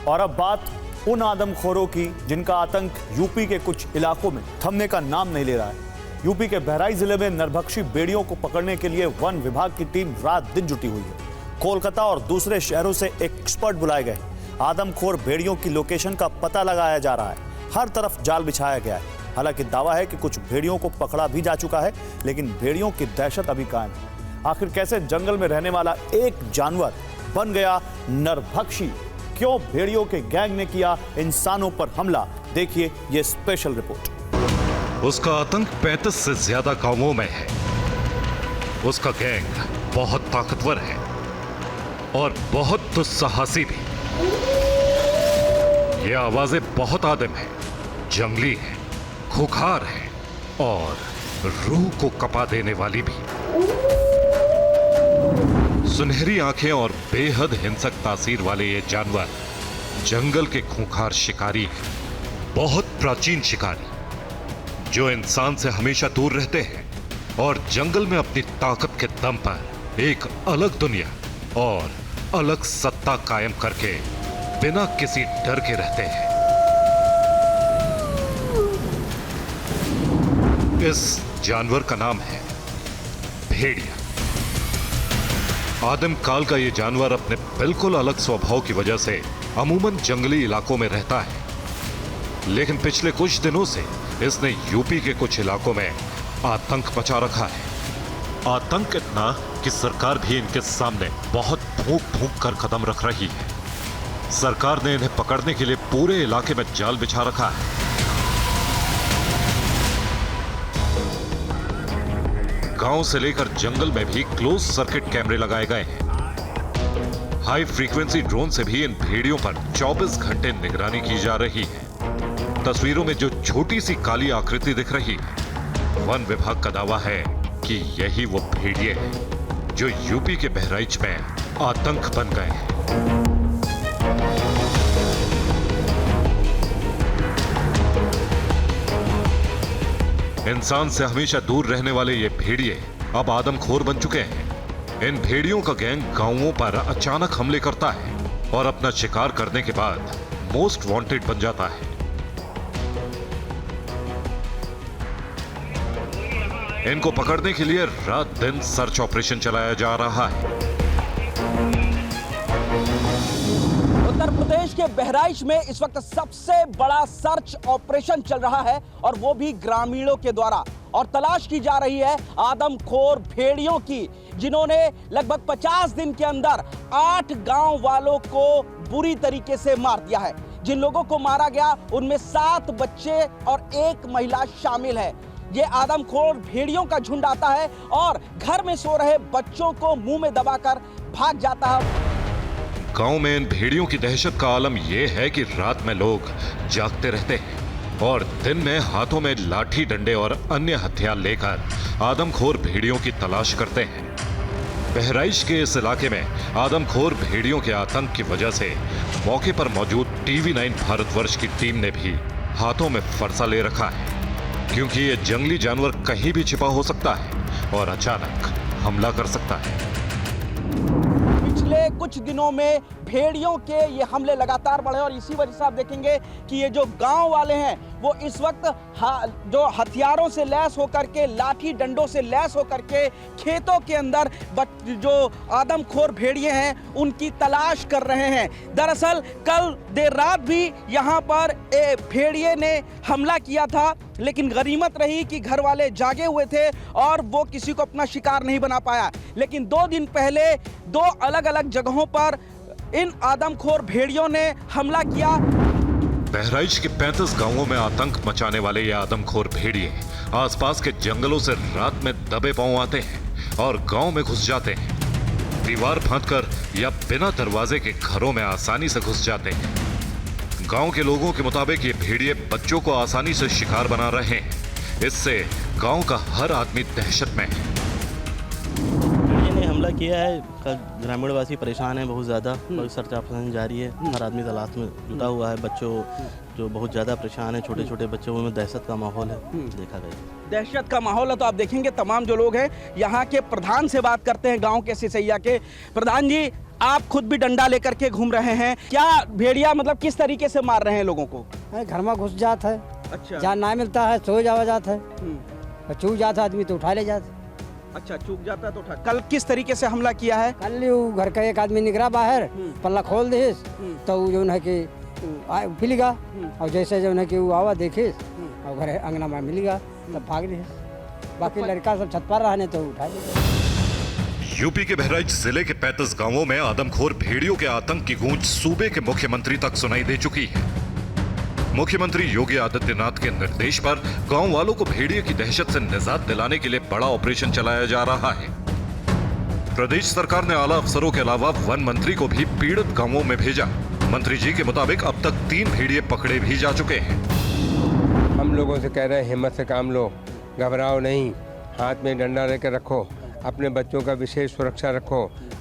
और अब बात उन आदमखोरों की जिनका आतंक यूपी के कुछ इलाकों में थमने का नाम नहीं ले रहा है। यूपी के बहराइच जिले में नरभक्षी भेड़ियों को पकड़ने के लिए वन विभाग की टीम रात दिन जुटी हुई है। कोलकाता और दूसरे शहरों से एक्सपर्ट बुलाए गए। आदमखोर भेड़ियों की लोकेशन का पता लगाया जा रहा है। हर तरफ जाल बिछाया गया है। हालांकि दावा है कि कुछ भेड़ियों को पकड़ा भी जा चुका है, लेकिन भेड़ियों की दहशत अभी कायम है। आखिर कैसे जंगल में रहने वाला एक जानवर बन गया नरभक्षी? क्यों भेड़ियों के गैंग ने किया इंसानों पर हमला? देखिए ये स्पेशल रिपोर्ट। उसका आतंक 35 से ज्यादा गांवों में है। उसका गैंग बहुत ताकतवर है और बहुत दुस्साहसी भी। ये आवाजें बहुत आदिम है, जंगली है, खूंखार है और रूह को कपा देने वाली भी। सुनहरी आंखें और बेहद हिंसक तासीर वाले ये जानवर जंगल के खूंखार शिकारी हैं। बहुत प्राचीन शिकारी जो इंसान से हमेशा दूर रहते हैं और जंगल में अपनी ताकत के दम पर एक अलग दुनिया और अलग सत्ता कायम करके बिना किसी डर के रहते हैं। इस जानवर का नाम है भेड़िया। आदिम काल का यह जानवर अपने बिल्कुल अलग स्वभाव की वजह से अमूमन जंगली इलाकों में रहता है, लेकिन पिछले कुछ दिनों से इसने यूपी के कुछ इलाकों में आतंक मचा रखा है। आतंक इतना कि सरकार भी इनके सामने बहुत फूंक फूंक कर कदम रख रही है। सरकार ने इन्हें पकड़ने के लिए पूरे इलाके में जाल बिछा रखा है। गांव से लेकर जंगल में भी क्लोज सर्किट कैमरे लगाए गए हैं। हाई फ्रीक्वेंसी ड्रोन से भी इन भेड़ियों पर 24 घंटे निगरानी की जा रही है। तस्वीरों में जो छोटी सी काली आकृति दिख रही है, वन विभाग का दावा है कि यही वो भेड़िए हैं जो यूपी के बहराइच में आतंक बन गए हैं। इंसान से हमेशा दूर रहने वाले ये भेड़िए अब आदमखोर बन चुके हैं। इन भेड़ियों का गैंग गांवों पर अचानक हमले करता है और अपना शिकार करने के बाद मोस्ट वांटेड बन जाता है। इनको पकड़ने के लिए रात दिन सर्च ऑपरेशन चलाया जा रहा है। उत्तर प्रदेश के बहराइच में इस वक्त सबसे बड़ा सर्च ऑपरेशन चल रहा है और वो भी ग्रामीणों के द्वारा, और तलाश की जा रही है आदमखोर भेड़ियों की, जिन्होंने लगभग 50 दिन के अंदर 8 गांव वालों को बुरी तरीके से मार दिया है। जिन लोगों को मारा गया उनमें 7 बच्चे और 1 महिला शामिल है। ये आदमखोर भेड़ियों का झुंड आता है और घर में सो रहे बच्चों को मुंह में दबाकर भाग जाता है। गांव में इन भेड़ियों की दहशत का आलम यह है कि रात में लोग जागते रहते हैं और दिन में हाथों में लाठी डंडे और अन्य हथियार लेकर आदमखोर भेड़ियों की तलाश करते हैं। बहराइच के इस इलाके में आदमखोर भेड़ियों के आतंक की वजह से मौके पर मौजूद TV9 भारतवर्ष की टीम ने भी हाथों में फरसा ले रखा है, क्योंकि ये जंगली जानवर कहीं भी छिपा हो सकता है और अचानक हमला कर सकता है। पिछले कुछ दिनों में भेड़ियों के ये हमले लगातार बढ़े और इसी वजह से आप देखेंगे कि ये जो गांव वाले हैं वो इस वक्त जो हथियारों से लैस होकर के, लाठी डंडों से लैस होकर के खेतों के अंदर जो आदमखोर भेड़िए हैं उनकी तलाश कर रहे हैं। दरअसल कल देर रात भी यहाँ पर भेड़िए ने हमला किया था, लेकिन गनीमत रही कि घर वाले जागे हुए थे और वो किसी को अपना शिकार नहीं बना पाया। लेकिन 2 दिन पहले 2 अलग अलग जगहों पर इन आदमखोर भेड़ियों ने हमला किया। बहराइच के 35 गांवों में आतंक मचाने वाले ये आदमखोर भेड़िए आसपास के जंगलों से रात में दबे पांव आते हैं और गांव में घुस जाते हैं। दीवार फांदकर या बिना दरवाजे के घरों में आसानी से घुस जाते हैं। गांव के लोगों के मुताबिक ये भेड़िए बच्चों को आसानी से शिकार बना रहे हैं। इससे गांव का हर आदमी दहशत में है। ने हमला किया है, ग्रामीणवासी परेशान है बहुत ज़्यादा और सर्च ऑपरेशन जारी है। हर आदमी तलाश में जुटा हुआ है। बच्चों जो बहुत ज़्यादा परेशान है, छोटे छोटे बच्चों में दहशत का माहौल है, देखा गया दहशत का माहौल है। तो आप देखेंगे तमाम जो लोग हैं यहाँ के प्रधान से बात करते हैं, गांव के सिसैया के। प्रधान जी, आप खुद भी डंडा लेकर के घूम रहे हैं, क्या भेड़िया मतलब किस तरीके से मार रहे हैं लोगों को? घर में घुस जाता है, अच्छा जहाँ ना मिलता है सो जाता है, और चूक जाता है आदमी तो उठा ले जाता है। अच्छा, चूक जाता है तो उठा। कल किस तरीके से हमला किया है? कल वो घर का एक आदमी निकला बाहर, पल्ला खोल दे तो वो जो है कि मिल गया, और जैसे जो है कि वो आवा देखे और घर अंगना में मिल गया तब भाग रहे। बाकी लड़का सब छत पर रहने तो उठा ले। यूपी के बहराइच जिले के 35 गांवों में आदमखोर भेड़ियों के आतंक की गूंज सूबे के मुख्यमंत्री तक सुनाई दे चुकी है। मुख्यमंत्री योगी आदित्यनाथ के निर्देश पर गांव वालों को भेड़िए की दहशत से निजात दिलाने के लिए बड़ा ऑपरेशन चलाया जा रहा है। प्रदेश सरकार ने आला अफसरों के अलावा वन मंत्री को भी पीड़ित गांवों में भेजा। मंत्री जी के मुताबिक अब तक 3 भेड़िए पकड़े भी जा चुके हैं। हम लोगों से कह रहे हैं हिम्मत से काम लो, घबराओ नहीं, हाथ में डंडा लेकर रखो, अपने बच्चों का विशेष सुरक्षा रखो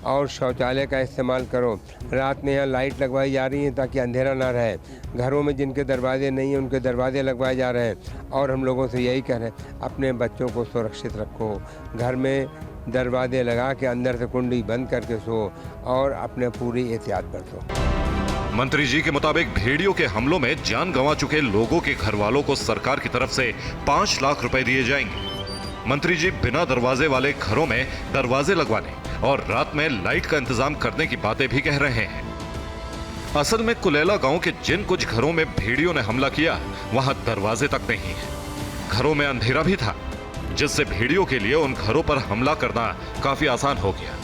और शौचालय का इस्तेमाल करो। रात में यहाँ लाइट लगवाई जा रही है ताकि अंधेरा ना रहे। घरों में जिनके दरवाजे नहीं हैं उनके दरवाजे लगवाए जा रहे हैं। और हम लोगों से यही कह रहे हैं, अपने बच्चों को सुरक्षित रखो, घर में दरवाजे लगा के अंदर से कुंडी बंद करके सो और अपने पूरी एहतियात बरतो। मंत्री जी के मुताबिक भेड़ियों के हमलों में जान गंवा चुके लोगों के घर वालों को सरकार की तरफ से 5 लाख रुपए दिए जाएंगे। मंत्री जी बिना दरवाजे वाले घरों में दरवाजे लगवाने और रात में लाइट का इंतजाम करने की बातें भी कह रहे हैं। असल में कुलेला गांव के जिन कुछ घरों में भेड़ियों ने हमला किया वहां दरवाजे तक नहीं है। घरों में अंधेरा भी था, जिससे भेड़ियों के लिए उन घरों पर हमला करना काफी आसान हो गया।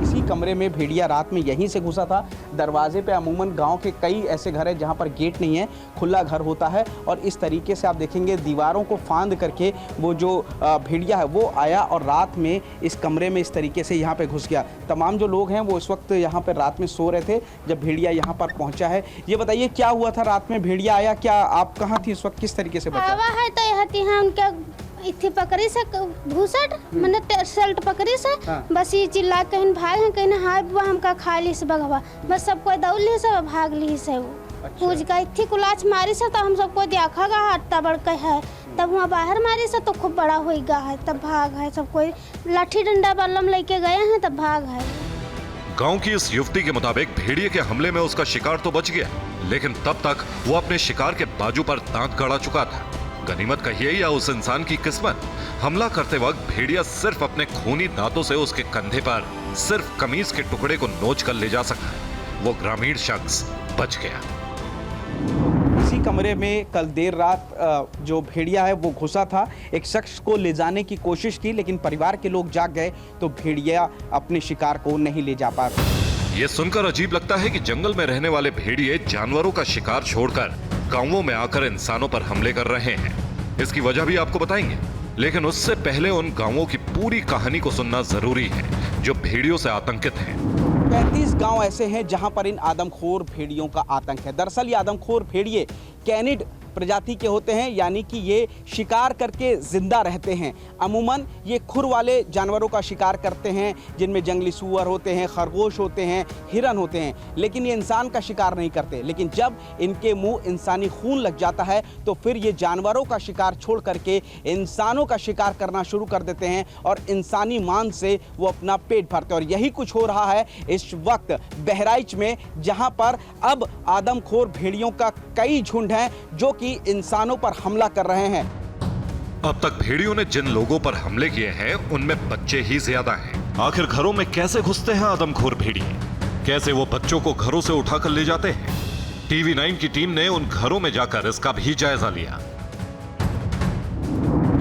इसी कमरे में भेड़िया रात में यहीं से घुसा था। दरवाजे पे अमूमन गांव के कई ऐसे घर हैं जहां पर गेट नहीं है, खुला घर होता है और इस तरीके से आप देखेंगे दीवारों को फांद करके वो जो भेड़िया है वो आया और रात में इस कमरे में इस तरीके से यहाँ पे घुस गया। तमाम जो लोग हैं वो इस वक्त यहाँ पर रात में सो रहे थे जब भेड़िया यहाँ पर पहुँचा है। ये बताइए क्या हुआ था रात में, भेड़िया आया, क्या आप कहाँ थी इस वक्त, किस तरीके से बचा? है तो उनका इथे पकड़ी से भूसट मैंने शर्ट पकड़ी से बस ये चिल्ला कहीं भाग हैं कहीं हाय बुआ हमका खा ली से बगवा बस सब कोई दौड़ ली से भाग ली से वो पूछ का इतनी कुलाच मारी से तो हम सबको देखा गा हट्टा बड़का है तब वहाँ बाहर मारी से तो खूब बड़ा हो गया है तब भाग है सब कोई लाठी डंडा बल्लम लेके गए हैं तब भाग है। गांव की इस युवती के मुताबिक भेड़िए के हमले में उसका शिकार तो बच गया, लेकिन तब तक वो अपने शिकार के बाजू पर दांत गड़ा चुका था। गनीमत कहिए या उस इंसान की किस्मत, हमला करते वक्त भेड़िया सिर्फ अपने खूनी दांतों से उसके कंधे पर सिर्फ कमीज के टुकड़े को नोच कर ले जा सका। वो ग्रामीण शख्स बच गया। इसी कमरे में कल देर रात जो भेड़िया है वो घुसा था। एक शख्स को ले जाने की कोशिश की लेकिन परिवार के लोग जाग गए तो भेड़िया अपने शिकार को नहीं ले जा पाया। ये सुनकर अजीब लगता है कि जंगल में रहने वाले भेड़िए जानवरों का शिकार छोड़कर गांवों में आकर इंसानों पर हमले कर रहे हैं। इसकी वजह भी आपको बताएंगे, लेकिन उससे पहले उन गांवों की पूरी कहानी को सुनना जरूरी है जो भेड़ियों से आतंकित हैं। 35 गांव ऐसे हैं जहां पर इन आदमखोर भेड़ियों का आतंक है। दरअसल ये आदमखोर भेड़िए कैनिड प्रजाति के होते हैं, यानी कि ये शिकार करके जिंदा रहते हैं। अमूमन ये खुर वाले जानवरों का शिकार करते हैं जिनमें जंगली सूअर होते हैं, खरगोश होते हैं, हिरन होते हैं, लेकिन ये इंसान का शिकार नहीं करते। लेकिन जब इनके मुंह इंसानी खून लग जाता है तो फिर ये जानवरों का शिकार छोड़ करके इंसानों का शिकार करना शुरू कर देते हैं और इंसानी मांस से वो अपना पेट भरते हैं। और यही कुछ हो रहा है इस वक्त बहराइच में, जहां पर अब आदमखोर भेड़ियों का कई झुंड हैं जो कि इंसानों पर हमला कर रहे हैं। अब तक भेड़ियों ने जिन लोगों पर हमले किए हैं उनमें बच्चे ही ज्यादा हैं। आखिर घरों में कैसे घुसते हैं आदमखोर भेड़िए? कैसे वो बच्चों को घरों से उठाकर ले जाते हैं? टीवी 9 की टीम ने उन घरों में जाकर इसका भी जायजा लिया।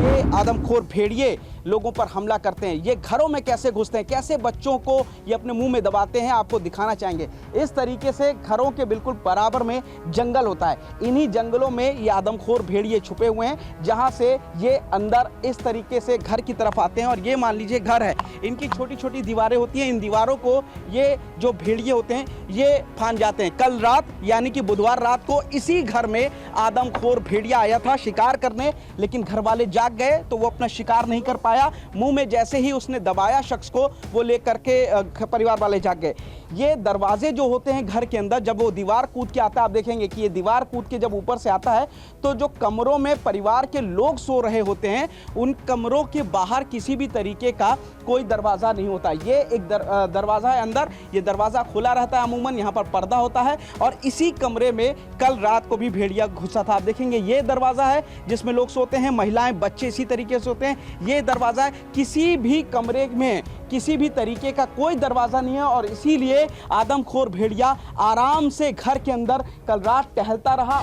ये आदमखोर भेड़िए लोगों पर हमला करते हैं, ये घरों में कैसे घुसते हैं, कैसे बच्चों को ये अपने मुंह में दबाते हैं, आपको दिखाना चाहेंगे। इस तरीके से घरों के बिल्कुल बराबर में जंगल होता है, इन्हीं जंगलों में ये आदमखोर भेड़िए छुपे हुए हैं, जहां से ये अंदर इस तरीके से घर की तरफ आते हैं। और ये मान लीजिए घर है, इनकी छोटी छोटी दीवारें होती हैं, इन दीवारों को ये जो भेड़िए होते हैं ये फांद जाते हैं। कल रात यानी कि बुधवार रात को इसी घर में आदमखोर भेड़िया आया था शिकार करने, लेकिन घर वाले जाग गए तो वो अपना शिकार नहीं कर पाया। मुंह में जैसे ही उसने दबाया शख्स को, वो लेकर के परिवार वाले जाग गए। ये दरवाजे जो होते हैं घर के अंदर, जब वो दीवार कूद के आता है, आप देखेंगे कि ये दीवार कूद के जब ऊपर से आता है तो जो कमरों में परिवार के लोग सो रहे होते हैं उन कमरों के बाहर किसी भी तरीके का कोई दरवाज़ा नहीं होता। ये एक दरवाज़ा है अंदर, ये दरवाज़ा खुला रहता है अमूमन, यहाँ पर पर्दा होता है और इसी कमरे में कल रात को भी भेड़िया घुसा था। आप देखेंगे ये दरवाज़ा है जिसमें लोग सोते हैं, महिलाएं बच्चे इसी तरीके से सोते हैं। ये दरवाज़ा है, किसी भी कमरे में किसी भी तरीके का कोई दरवाज़ा नहीं है और इसीलिए आदमखोर भेड़िया आराम से घर के अंदर कल रात टहलता रहा।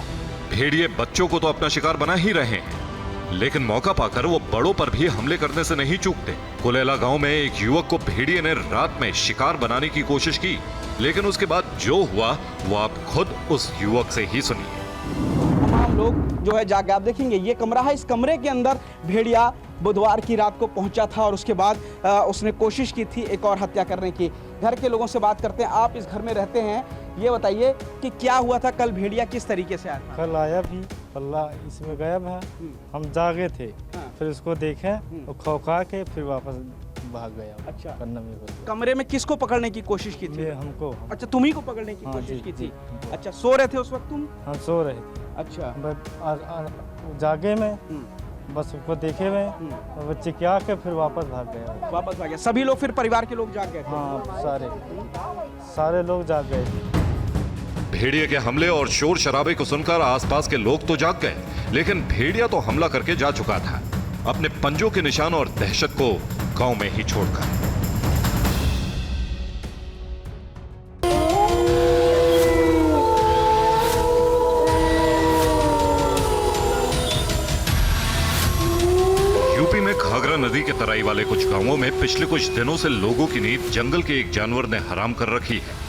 भेड़िए बच्चों को तो अपना शिकार बना ही रहे हैं, लेकिन मौका पाकर वो बड़ों पर भी हमले करने से नहीं चूकते। कुलेला गांव में एक युवक को भेड़िए ने रात में शिकार बनाने की कोशिश की, लेकिन उसके बाद जो हुआ वो आप खुद उस युवक से ही सुनिए। तमाम लोग जो है जाके, आप देखेंगे ये कमरा है, इस कमरे के अंदर भेड़िया बुधवार की रात को पहुंचा था और उसके बाद उसने कोशिश की थी एक और हत्या करने की। घर के लोगों से बात करते हैं। आप इस घर में रहते हैं, ये बताइए कि क्या हुआ था कल, भेड़िया किस तरीके से आया था? कल आया भी, पल्ला इसमें गायब है। हम जागे थे, फिर उसको देखे और खौखा के फिर वापस भाग गया। अच्छा, कन्ना में घुस गया। कमरे में किसको पकड़ने की कोशिश की थी? ये हमको। अच्छा, तुम्ही को पकड़ने की हाँ, कोशिश जी, की थी। जी। अच्छा, सो रहे थे उस वक्त तुम? हम सो रहे थे। अच्छा, जागे में बस उसको देखे में और बच्चे क्या के फिर वापस भाग गया। वापस भाग गया। सभी लोग फिर परिवार के लोग जाग गए थे? हाँ, सारे लोग जाग गए थे। भेड़िए के हमले और शोर शराबे को सुनकर आसपास के लोग तो जाग गए, लेकिन भेड़िया तो हमला करके जा चुका था, अपने पंजों के निशान और दहशत को गांव में ही छोड़कर। यूपी में घाघरा नदी के तराई वाले कुछ गांवों में पिछले कुछ दिनों से लोगों की नींद जंगल के एक जानवर ने हराम कर रखी है।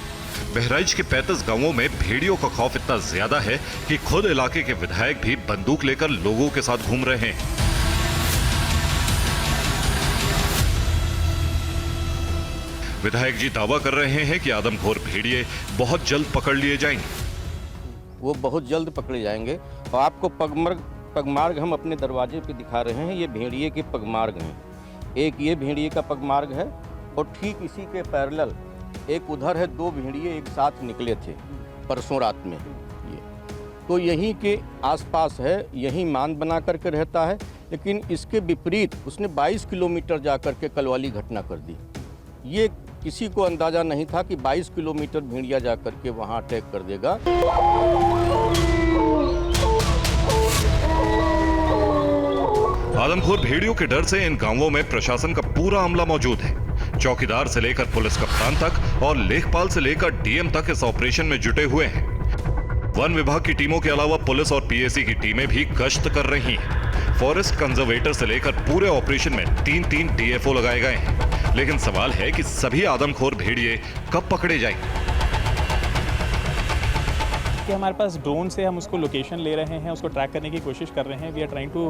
बहराइच के 35 गांवों में भेड़ियों का खौफ इतना ज्यादा है कि खुद इलाके के विधायक भी बंदूक लेकर लोगों के साथ घूम रहे हैं। विधायक जी दावा कर रहे हैं कि आदमखोर भेड़िए बहुत जल्द पकड़ लिए जाएंगे। वो बहुत जल्द पकड़े जाएंगे और आपको पगमार्ग हम अपने दरवाजे पे दिखा रहे हैं। ये भेड़िए के पगमार्ग हैं, एक ये भेड़िए का पगमार्ग है और ठीक इसी के पैरेलल एक उधर है। 2 भेड़िए एक साथ निकले थे परसों रात में। ये तो यहीं के आसपास है, यहीं मांद बना करके रहता है, लेकिन इसके विपरीत उसने 22 किलोमीटर जा कर के कल वाली घटना कर दी। ये किसी को अंदाजा नहीं था कि 22 किलोमीटर भेड़िया जा कर के वहाँ अटैक कर देगा। आदमखोर भेड़ियों के डर से इन गांवों में प्रशासन का पूरा अमला मौजूद है। चौकीदार से लेकर पुलिस कप्तान तक और लेखपाल से लेकर डीएम तक इस ऑपरेशन में जुटे हुए हैं। वन विभाग की टीमों के अलावा पुलिस और पीएसी की टीमें भी गश्त कर रही हैं। फॉरेस्ट कंजर्वेटर से लेकर पूरे ऑपरेशन में 3-3 डीएफओ लगाए गए हैं। लेकिन सवाल है कि सभी आदमखोर भेड़िए कब पकड़े जाएंगे। कि हमारे पास ड्रोन से हम उसको लोकेशन ले रहे हैं, उसको ट्रैक करने की कोशिश कर रहे हैं। We are trying to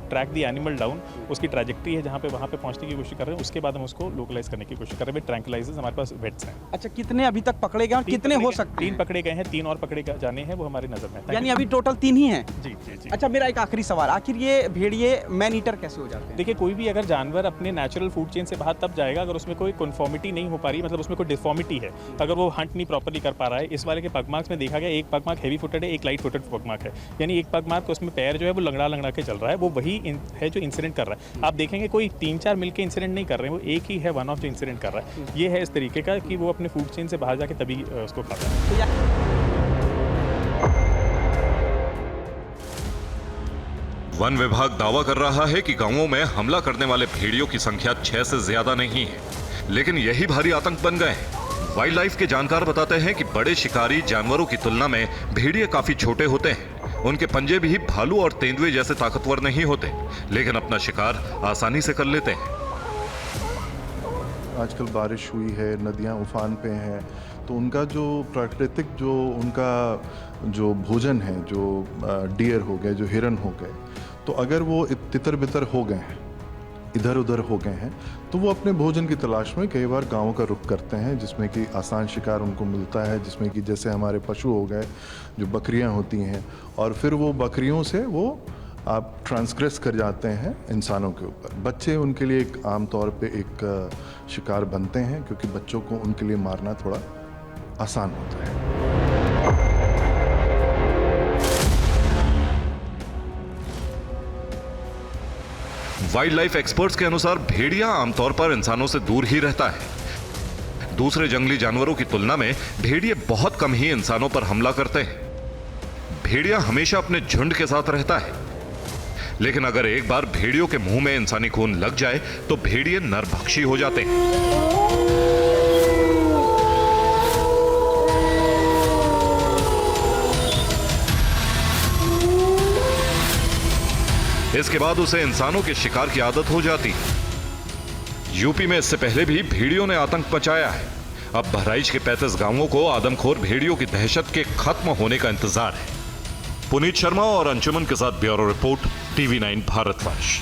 track the animal down. उसकी ट्रैजेक्टरी है जहाँ पे, वहाँ पे पहुँचने की कोशिश कर रहे हैं। उसके बाद हम उसको लोकलाइज करने की कोशिश कर रहे हैं। ट्रैंकुलाइजर्स हमारे पास वेट्स हैं। अच्छा, कितने अभी तक पकड़े गए और कितने हो सकते हैं? 3 पकड़े गए हैं, 3 और पकड़े जाने हैं, वो हमारी नजर में। यानी अभी टोटल 3 ही हैं? जी जी जी। अच्छा, मेरा एक आखिरी सवाल, आखिर ये भेड़िए मैन ईटर कैसे हो जाते हैं? देखिए, कोई भी अगर जानवर अपने नेचुरल फूड चेन से बाहर तब जाएगा अगर उसमें कोई कन्फॉर्मिटी नहीं हो पा रही, मतलब उसमें कोई डिफॉर्मिटी है, अगर वो हंट नहीं प्रॉपरली कर पा रहा है। इस वाले के पगमार्क्स में देखा गया, एक पगमार्क हेवी फुटेड है, एक लाइट फुटेड पगमार्क है। यानी एक पगमार्क उसमें पैर जो है वो लंगड़ा के चल रहा है, वो वही है जो इंसिडेंट कर रहा है। आप देखेंगे कोई 3-4 मिलके इंसिडेंट नहीं कर रहे हैं, वो एक ही है, वन ऑफ जो इंसिडेंट कर रहा है। ये है इस तरीके का कि वो अपने फूड चेन से बाहर जाके तभी उसको खाता है। वन विभाग दावा कर रहा है कि गांवों में हमला करने वाले भेड़ियों की संख्या 6 से ज्यादा नहीं है, लेकिन यही भारी आतंक बन गए हैं। वाइल्ड लाइफ के जानकार बताते हैं कि बड़े शिकारी जानवरों की तुलना में भेड़िए काफी छोटे होते हैं। उनके पंजे भी भालू और तेंदुए जैसे ताकतवर नहीं होते, लेकिन अपना शिकार आसानी से कर लेते हैं। आजकल बारिश हुई है, नदियां उफान पे हैं, तो उनका जो प्राकृतिक जो उनका जो भोजन है, जो डियर हो गए, जो हिरन हो गए, तो अगर वो तितर बितर हो गए हैं, इधर उधर हो गए हैं, तो वो अपने भोजन की तलाश में कई बार गांवों का रुख करते हैं, जिसमें कि आसान शिकार उनको मिलता है, जिसमें कि जैसे हमारे पशु हो गए, जो बकरियां होती हैं, और फिर वो बकरियों से वो आप ट्रांसग्रेस कर जाते हैं इंसानों के ऊपर। बच्चे उनके लिए एक आम तौर पे एक शिकार बनते हैं, क्योंकि बच्चों को उनके लिए मारना थोड़ा आसान होता है। वाइल्ड लाइफ एक्सपर्ट्स के अनुसार भेड़िया आमतौर पर इंसानों से दूर ही रहता है। दूसरे जंगली जानवरों की तुलना में भेड़िए बहुत कम ही इंसानों पर हमला करते हैं। भेड़िया हमेशा अपने झुंड के साथ रहता है, लेकिन अगर एक बार भेड़ियों के मुंह में इंसानी खून लग जाए तो भेड़िए नरभक्षी हो जाते हैं। इसके बाद उसे इंसानों के शिकार की आदत हो जाती है। यूपी में इससे पहले भी भेड़ियों ने आतंक मचाया है। अब बहराइच के 35 गांवों को आदमखोर भेड़ियों की दहशत के खत्म होने का इंतजार है। पुनीत शर्मा और अंशुमन के साथ ब्यूरो रिपोर्ट, TV9 भारतवर्ष।